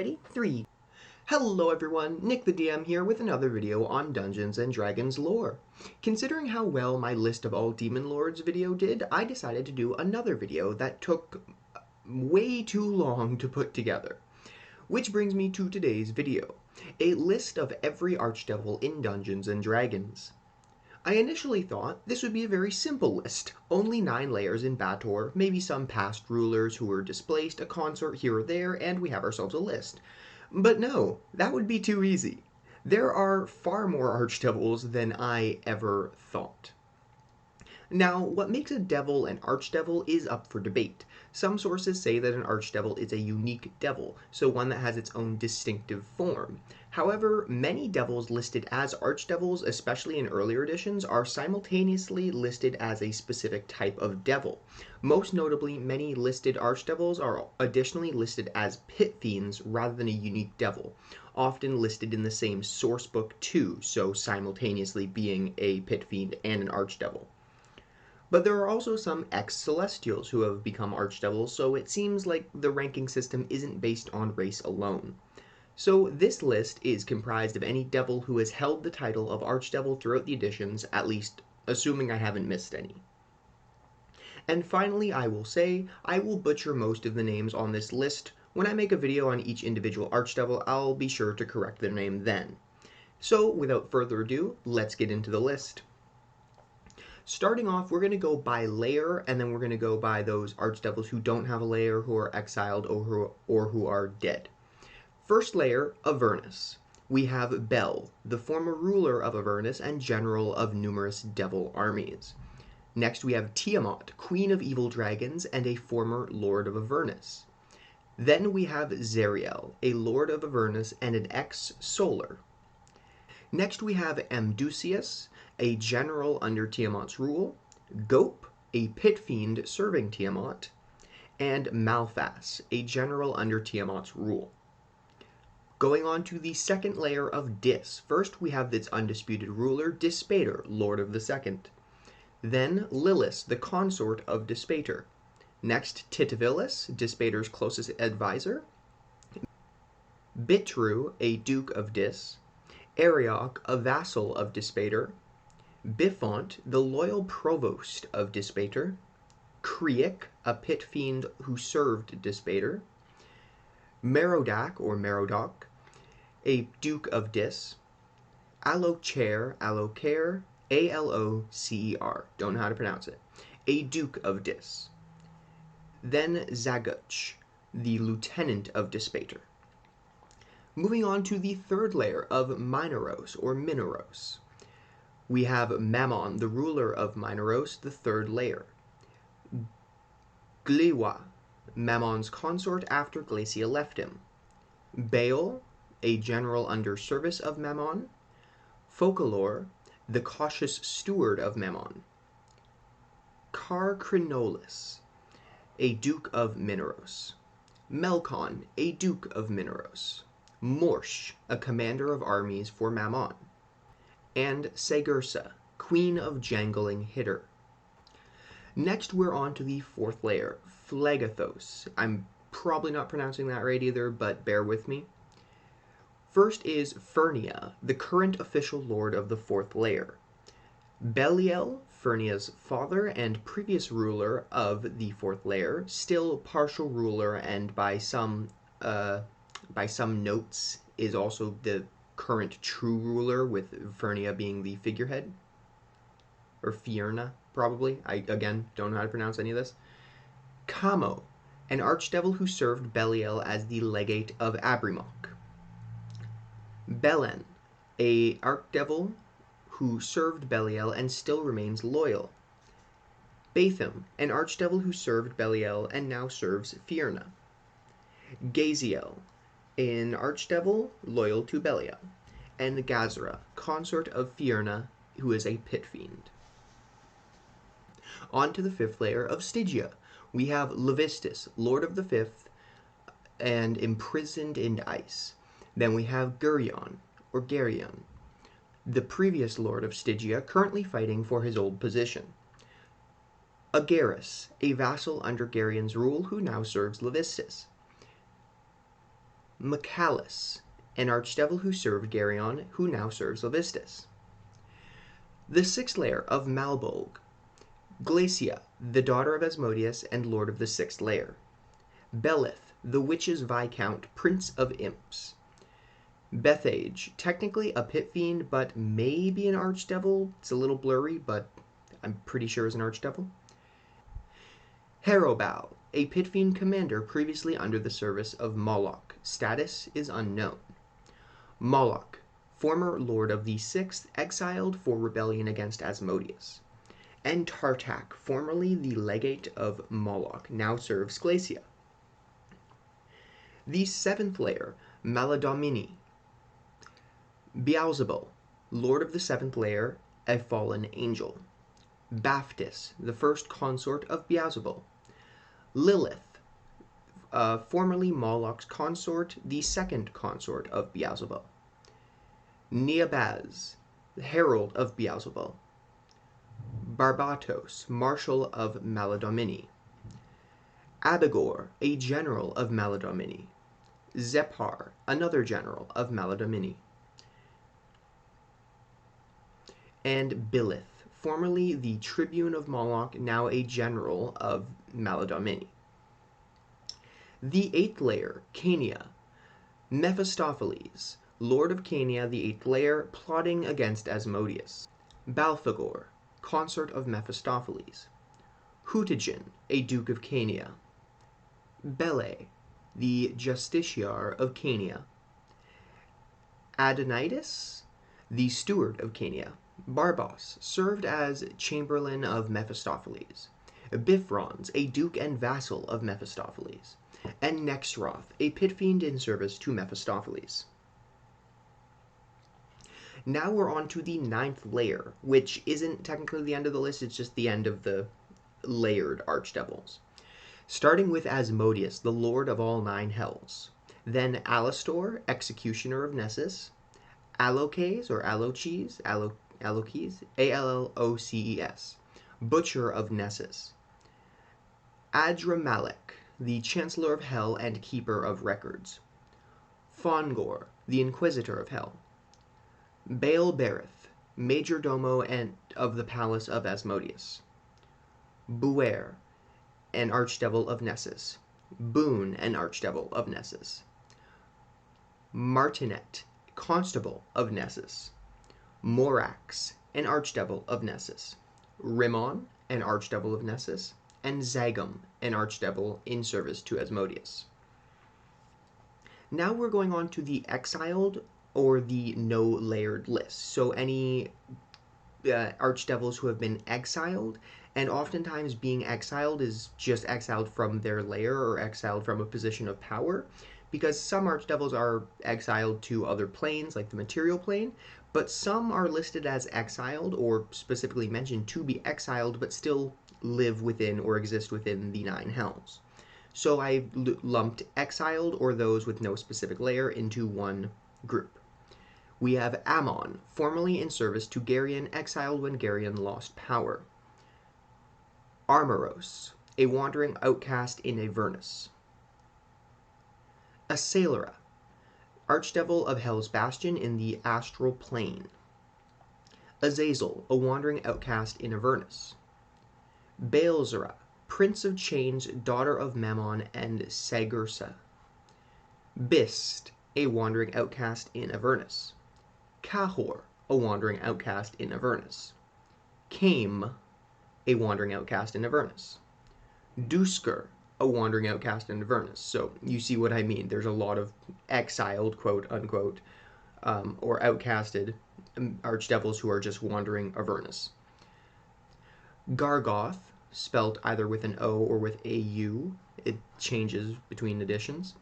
ready? 3. Hello everyone, Nick the DM here with another video on Dungeons & Dragons lore. Considering how well my List of All Demon Lords video did, I decided to do another video that took way too long to put together. Which brings me to today's video, a list of every Archdevil in Dungeons & Dragons. I initially thought this would be a very simple list, only 9 layers in Bator, maybe some past rulers who were displaced, a consort here or there, and we have ourselves a list. But no, that would be too easy. There are far more Archdevils than I ever thought. Now, what makes a devil an Archdevil is up for debate. Some sources say that an Archdevil is a unique devil, so one that has its own distinctive form. However, many devils listed as Archdevils, especially in earlier editions, are simultaneously listed as a specific type of devil. Most notably, many listed Archdevils are additionally listed as pit fiends rather than a unique devil, often listed in the same sourcebook too, so simultaneously being a pit fiend and an Archdevil. But there are also some ex-Celestials who have become Archdevils, so it seems like the ranking system isn't based on race alone. So this list is comprised of any devil who has held the title of Archdevil throughout the editions, at least assuming I haven't missed any. And finally, I will say, I will butcher most of the names on this list. When I make a video on each individual Archdevil, I'll be sure to correct their name then. So without further ado, let's get into the list. Starting off, we're going to go by layer, and then we're going to go by those Archdevils who don't have a layer, who are exiled, or who are dead. First layer, Avernus. We have Bael, the former ruler of Avernus and general of numerous devil armies. Next we have Tiamat, queen of evil dragons and a former lord of Avernus. Then we have Zariel, a lord of Avernus and an ex-Solar. Next we have Amduscias, a general under Tiamat's rule, Goap, a pit fiend serving Tiamat, and Malphas, a general under Tiamat's rule. Going on to the second layer of Dis. First we have its undisputed ruler, Dispater, lord of the second. Then Lilis, the consort of Dispater. Next Titivilus, Dispater's closest advisor. Bitru, a duke of Dis. Arioch, a vassal of Dispater. BIffant, the loyal provost of Dispater. Kri'ik, a pit fiend who served Dispater. Merodach, or Merodach, a duke of Dis. Alocer, A-L-O-C-E-R, don't know how to pronounce it, a duke of Dis. Then Zaggutch, the lieutenant of Dispater. Moving on to the third layer of Minauros, or Minauros. We have Mammon, the ruler of Minauros, the third layer. Glwa, Mammon's consort after Glacia left him. Bael, a general under service of Mammon. Focalor, the cautious steward of Mammon. Caarcrinolaas, a duke of Minauros. Melkon, a duke of Minauros. Morsh, a commander of armies for Mammon. And Segursa, queen of Jangling Hitter. Next we're on to the fourth layer, Phlegethos. I'm probably not pronouncing that right either, but bear with me. First is Fierna, the current official lord of the fourth layer. Belial, Fierna's father and previous ruler of the fourth layer, still partial ruler and by some notes is also the current true ruler, with Fierna being the figurehead. Or Fierna, probably. I, again, don't know how to pronounce any of this. Camo, an Archdevil who served Belial as the legate of Abrimoch. Belen, a Archdevil who served Belial and still remains loyal. Bathim, an Archdevil who served Belial and now serves Fierna. Gaziel, an Archdevil loyal to Belial. And Gazra, consort of Fierna, who is a pit fiend. On to the fifth layer of Stygia. We have Levistus, lord of the fifth, and imprisoned in ice. Then we have Gurion, or Geryon, the previous lord of Stygia, currently fighting for his old position. Agarus, a vassal under Geryon's rule who now serves Levistus. Michaelis, an archdevil who served Geryon, who now serves Levistus. The sixth layer of Malbolge. Glacia, the daughter of Asmodeus and lord of the sixth layer. Belith, the witch's viscount, prince of imps. Bethage, technically a pit fiend, but maybe an archdevil. It's a little blurry, but I'm pretty sure is an archdevil. Harobal, a pit fiend commander previously under the service of Moloch. Status is unknown. Moloch, former lord of the sixth, exiled for rebellion against Asmodeus. And Tartak, formerly the legate of Moloch, now serves Glacia. The seventh layer, Maladomini. Beelzebul, lord of the seventh layer, a fallen angel. Baptis, the first consort of Beelzebul. Lilith, formerly Moloch's consort, the second consort of Beelzebul. Neabaz, the herald of Beelzebul. Barbatos, marshal of Maladomini. Abigor, a general of Maladomini. Zephar, another general of Maladomini. And Bilith, formerly the tribune of Moloch, now a general of Maladomini. The eighth layer, Cania. Mephistopheles, lord of Cania, the eighth layer, plotting against Asmodeus. Balfagor, consort of Mephistopheles. Hutigen, a duke of Cania. Bele, the justiciar of Cania. Adonitis, the steward of Cania. Barbos, served as chamberlain of Mephistopheles. Bifrons, a duke and vassal of Mephistopheles. And Nexroth, a pit fiend in service to Mephistopheles. Now we're on to the ninth layer, which isn't technically the end of the list, it's just the end of the layered archdevils. Starting with Asmodeus, the lord of all nine hells. Then Alocer, executioner of Nessus. Aloces, or Aloces, Alloces, butcher of Nessus. Adramalek, the chancellor of hell and keeper of records. Fongor, the inquisitor of hell. Bael Berith, major domo of the palace of Asmodeus. Buer, an archdevil of Nessus. Boon, an archdevil of Nessus. Martinet, constable of Nessus. Morax, an archdevil of Nessus. Rimmon, an archdevil of Nessus. And Zagum, an archdevil in service to Asmodeus. Now we're going on to the exiled or the no-layered list. So any archdevils who have been exiled, and oftentimes being exiled is just exiled from their lair or exiled from a position of power, because some archdevils are exiled to other planes, like the material plane, but some are listed as exiled or specifically mentioned to be exiled, but still live within or exist within the nine hells. So I lumped exiled or those with no specific layer into one group. We have Ammon, formerly in service to Geryon, exiled when Geryon lost power. Armoros, a wandering outcast in Avernus. Acelera, archdevil of Hell's Bastion in the astral plane. Azazel, a wandering outcast in Avernus. Beelzera, prince of chains, daughter of Mammon and Sagursa. Bist, a wandering outcast in Avernus. Cahor, a wandering outcast in Avernus. Came, a wandering outcast in Avernus. Dusker, a wandering outcast in Avernus. So you see what I mean. There's a lot of exiled, quote unquote, or outcasted archdevils who are just wandering Avernus. Gargoth, spelt either with an O or with a U. It changes between editions.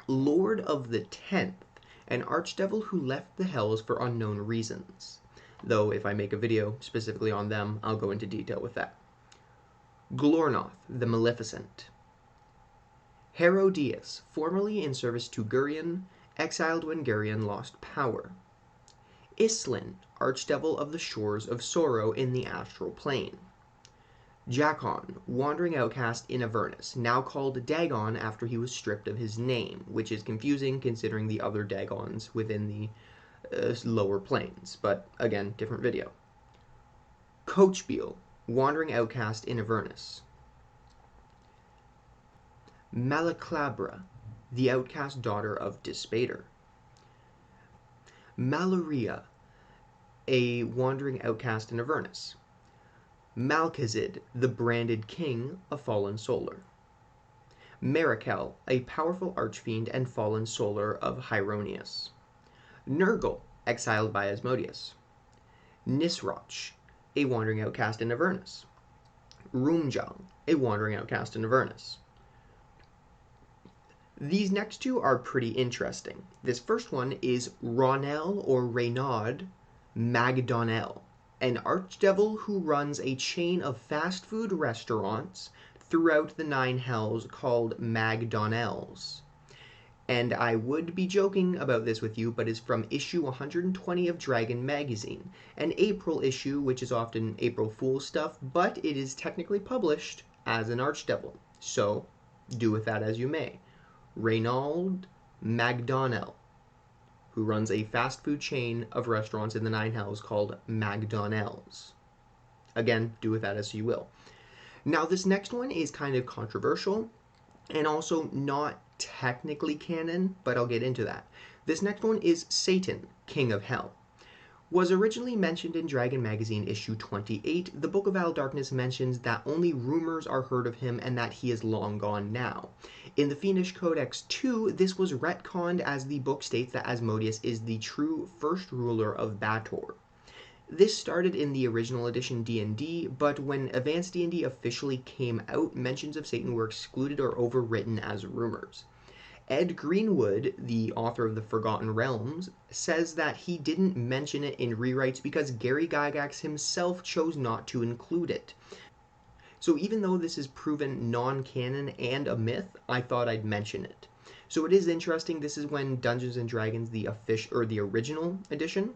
Lord of the Tenth, an archdevil who left the hells for unknown reasons. Though if I make a video specifically on them, I'll go into detail with that. Glornoth, the Maleficent. Herodias, formerly in service to Geryon, exiled when Geryon lost power. Islin, archdevil of the shores of sorrow in the astral plane. Jakon, wandering outcast in Avernus, now called Dagon after he was stripped of his name, which is confusing considering the other Dagons within the lower planes, but again, different video. Coachbeal, wandering outcast in Avernus. Malaclabra, the outcast daughter of Dispater. Malaria, a wandering outcast in Avernus. Malchizid, the branded king of fallen solar. Marakel, a powerful archfiend and fallen solar of Hieronius. Nurgle, exiled by Asmodeus. Nisroch, a wandering outcast in Avernus. Rumjang, a wandering outcast in Avernus. These next two are pretty interesting. This first one is Ronel or Renaud Magdonel, an archdevil who runs a chain of fast food restaurants throughout the Nine Hells called Magdonels. And I would be joking about this with you, but is from issue 120 of Dragon Magazine, an April issue, which is often April Fool's stuff, but it is technically published as an archdevil. So, do with that as you may. Reynaud Magdonel, who runs a fast food chain of restaurants in the Nine Hells called Magdonels. Again, do with that as you will. Now, this next one is kind of controversial and also not technically canon, but I'll get into that. This next one is Satan, King of Hell. Was originally mentioned in Dragon Magazine issue 28, the Book of Al Darkness mentions that only rumors are heard of him and that he is long gone now. In the Fiendish Codex 2, this was retconned as the book states that Asmodeus is the true first ruler of Bator. This started in the original edition D&D, but when Advanced D&D officially came out, mentions of Satan were excluded or overwritten as rumors. Ed Greenwood, the author of the Forgotten Realms, says that he didn't mention it in rewrites because Gary Gygax himself chose not to include it. So even though this is proven non-canon and a myth, I thought I'd mention it. So it is interesting. This is when Dungeons & Dragons, the original edition,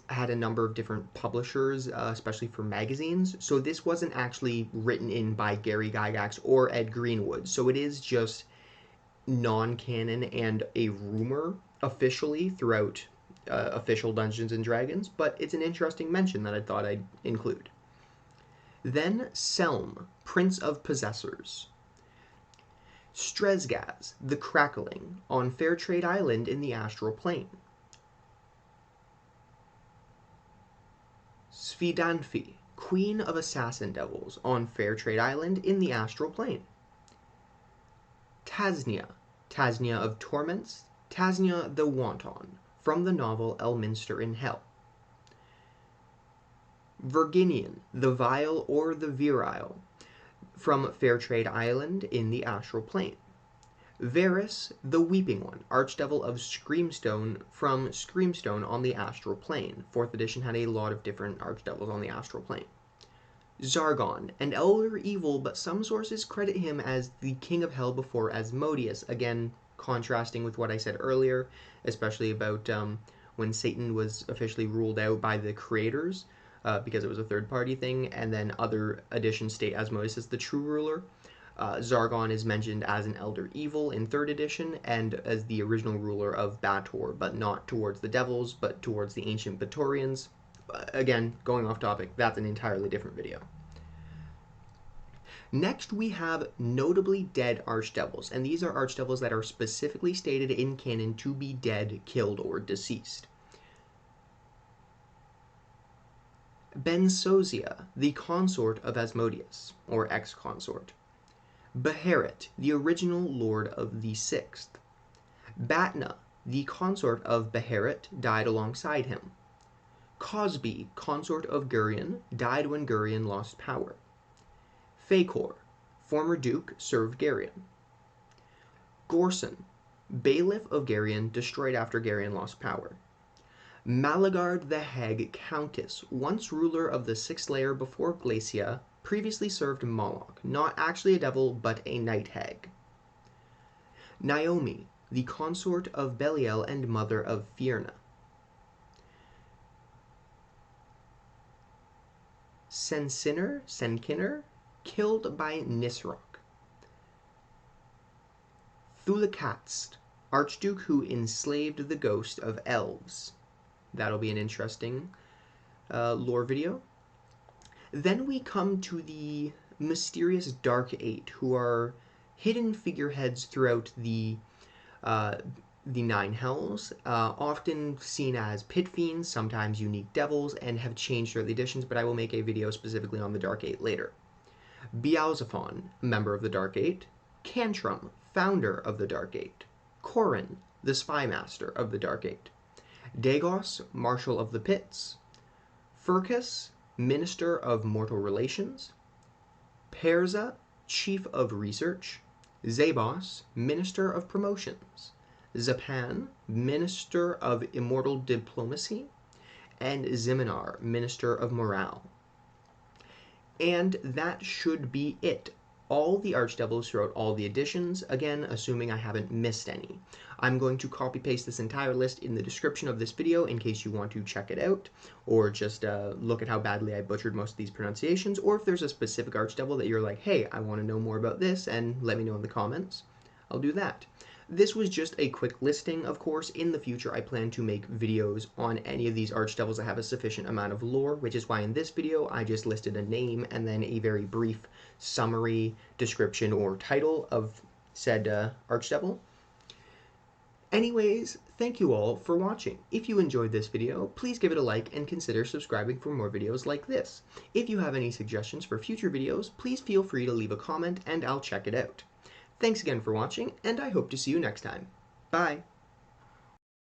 had a number of different publishers, especially for magazines. So this wasn't actually written in by Gary Gygax or Ed Greenwood. So it is just non-canon and a rumor officially throughout official Dungeons & Dragons, but it's an interesting mention that I thought I'd include. Then Selm, Prince of Possessors. Stresgaz, the Crackling, on Fairtrade Island in the Astral Plane. Svidanfi, Queen of Assassin Devils, on Fairtrade Island in the Astral Plane. Tasnia, Tasnia of Torments, Tasnia the Wanton, from the novel Elminster in Hell. Virginian, the Vile or the Virile, from Fairtrade Island in the Astral Plane. Varys, the Weeping One, Archdevil of Screamstone, from Screamstone on the Astral Plane. 4th edition had a lot of different Archdevils on the Astral Plane. Zargon, an elder evil, but some sources credit him as the King of Hell before Asmodeus, again contrasting with what I said earlier, especially about when Satan was officially ruled out by the creators, because it was a third-party thing, and then other editions state Asmodeus as the true ruler. Zargon is mentioned as an elder evil in 3rd edition, and as the original ruler of Bator, but not towards the devils, but towards the ancient Batorians. Again, going off topic, that's an entirely different video. Next, we have notably dead archdevils, and these are archdevils that are specifically stated in canon to be dead, killed, or deceased. Bensozia, the consort of Asmodeus, or ex-consort. Beherit, the original lord of the Sixth. Batna, the consort of Beherit, died alongside him. Cosby, consort of Gurion, died when Gurion lost power. Fakor, former duke, served Garion. Gorson, bailiff of Garion, destroyed after Garion lost power. Malagard the Hag Countess, once ruler of the 6th layer before Glacia, previously served Moloch, not actually a devil, but a night hag. Naomi, the consort of Belial and mother of Fierna. Senkinner, killed by Nisroch. Thulakatst, Archduke who enslaved the ghost of elves. That'll be an interesting lore video. Then we come to the mysterious Dark Eight, who are hidden figureheads throughout the Nine Hells, often seen as pit fiends, sometimes unique devils, and have changed throughout the editions, but I will make a video specifically on the Dark Eight later. Beelzephon, member of the Dark Eight. Cantrum, founder of the Dark Eight. Corin, the spy master of the Dark Eight. Dagos, marshal of the pits. Furcus, minister of mortal relations. Perza, chief of research. Zabos, minister of promotions. Zapan, minister of immortal diplomacy. And Ziminar, minister of morale. And that should be it. All the Archdevils throughout all the editions, again, assuming I haven't missed any. I'm going to copy-paste this entire list in the description of this video in case you want to check it out, or just look at how badly I butchered most of these pronunciations, or if there's a specific Archdevil that you're like, hey, I want to know more about this, and let me know in the comments, I'll do that. This was just a quick listing, of course. In the future, I plan to make videos on any of these Archdevils that have a sufficient amount of lore, which is why in this video, I just listed a name and then a very brief summary, description, or title of said Archdevil. Anyways, thank you all for watching. If you enjoyed this video, please give it a like and consider subscribing for more videos like this. If you have any suggestions for future videos, please feel free to leave a comment and I'll check it out. Thanks again for watching, and I hope to see you next time. Bye!